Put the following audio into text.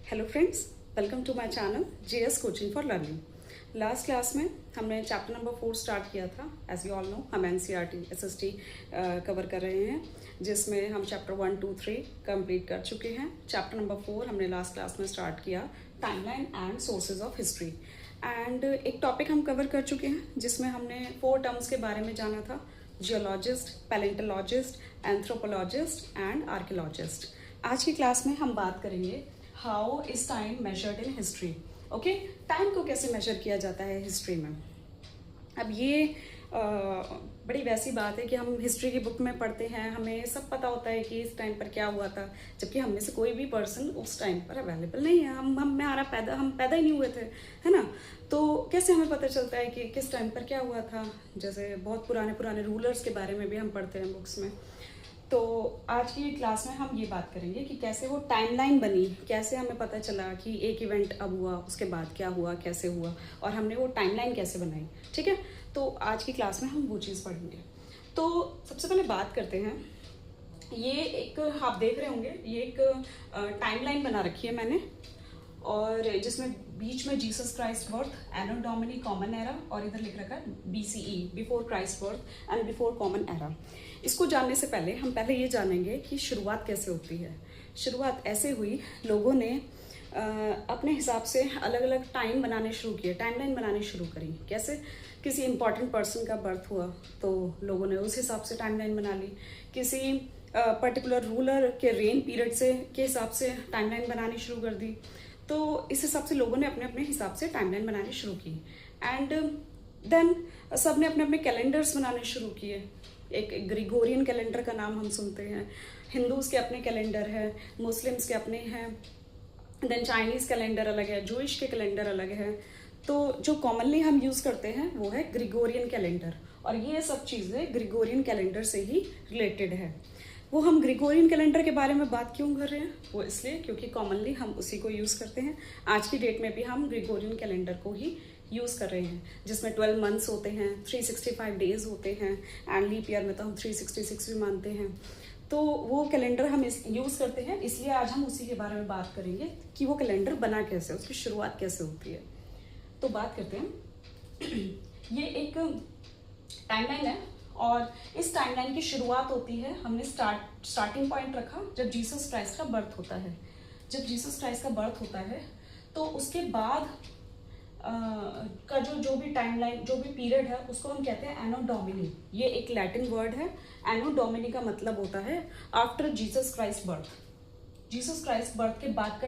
Hello friends, welcome to my channel GS coaching for learning. Last class में हमने chapter number 4 start किया था। As you all know, हम NCERT SST cover कर रहे हैं, जिसमें हम चैप्टर 1, 2, 3 कंप्लीट कर चुके हैं। चैप्टर नंबर 4 हमने लास्ट क्लास में स्टार्ट किया, timeline and sources of history. And एक टॉपिक हम कवर कर चुके हैं जिसमें हमने 4 टर्म्स के बारे में जाना था: geologist, palaeontologist, anthropologist and archaeologist. आज की क्लास में हम बात करेंगे how is time measured in history. Okay, time को कैसे मेजर किया जाता है हिस्ट्री में। अब ये बड़ी वैसी बात है कि हम हिस्ट्री की बुक में पढ़ते हैं, हमें सब पता होता है कि इस टाइम पर क्या हुआ था, जबकि हम में से कोई भी पर्सन उस टाइम पर अवेलेबल नहीं है। हम पैदा ही नहीं हुए थे, है ना। तो कैसे हमें पता चलता है कि किस टाइम पर क्या हुआ था। जैसे बहुत पुराने पुराने रूलर्स के बारे में भी हम पढ़ते हैं बुक्स में। तो आज की क्लास में हम ये बात करेंगे कि कैसे वो टाइमलाइन बनी, कैसे हमें पता चला कि एक इवेंट अब हुआ, उसके बाद क्या हुआ, कैसे हुआ, और हमने वो टाइमलाइन कैसे बनाई। ठीक है, तो आज की क्लास में हम वो चीज़ पढ़ेंगे। तो सबसे पहले बात करते हैं, ये एक आप देख रहे होंगे, ये एक टाइमलाइन बना रखी है मैंने, और जिसमें बीच में जीसस क्राइस्ट बर्थ, एनो डोमिनी कॉमन एरा, और इधर लिख रखा है BCE, before Christ birth and before common era. इसको जानने से पहले हम पहले ये जानेंगे कि शुरुआत कैसे होती है। शुरुआत ऐसे हुई, लोगों ने अपने हिसाब से अलग अलग टाइम बनाने शुरू किए, टाइमलाइन बनानी शुरू करी। कैसे? किसी इंपॉर्टेंट पर्सन का बर्थ हुआ तो लोगों ने उस हिसाब से टाइमलाइन बना ली। किसी पर्टिकुलर रूलर के रेन पीरियड से के हिसाब से टाइमलाइन बनानी शुरू कर दी। तो इस हिसाब से लोगों ने अपने अपने हिसाब से टाइमलाइन बनानी शुरू की। एंड देन सब ने अपने अपने कैलेंडर्स बनाने शुरू किए। एक ग्रिगोरियन कैलेंडर का नाम हम सुनते हैं, हिंदूज के अपने कैलेंडर है, मुस्लिम्स के अपने हैं, देन चाइनीज़ कैलेंडर अलग है, जूइश के कैलेंडर अलग है। तो जो कॉमनली हम यूज़ करते हैं वो है ग्रिगोरियन कैलेंडर, और ये सब चीज़ें ग्रिगोरियन कैलेंडर से ही रिलेटेड है। वो हम ग्रिगोरियन कैलेंडर के बारे में बात क्यों कर रहे हैं? वो इसलिए क्योंकि कॉमनली हम उसी को यूज़ करते हैं। आज की डेट में भी हम ग्रिगोरियन कैलेंडर को ही यूज़ कर रहे हैं, जिसमें 12 मंथ्स होते हैं, 365 डेज होते हैं, एंड लीप ईयर में तो हम 366 भी मानते हैं। तो वो कैलेंडर हम यूज़ करते हैं, इसलिए आज हम उसी के बारे में बात करेंगे कि वो कैलेंडर बना कैसे, उसकी शुरुआत कैसे होती है। तो बात करते हैं ये एक टाइमलाइन है, और इस टाइमलाइन की शुरुआत होती है, हमने स्टार्टिंग पॉइंट रखा जब जीसस क्राइस्ट का बर्थ होता है। जब जीसस क्राइस्ट का बर्थ होता है तो उसके बाद का जो भी टाइमलाइन, जो भी पीरियड है, उसको हम कहते हैं एनो डोमिनी। ये एक लैटिन वर्ड है। एनो डोमिनी का मतलब होता है after Jesus Christ birth. Jesus Christ birth के बाद का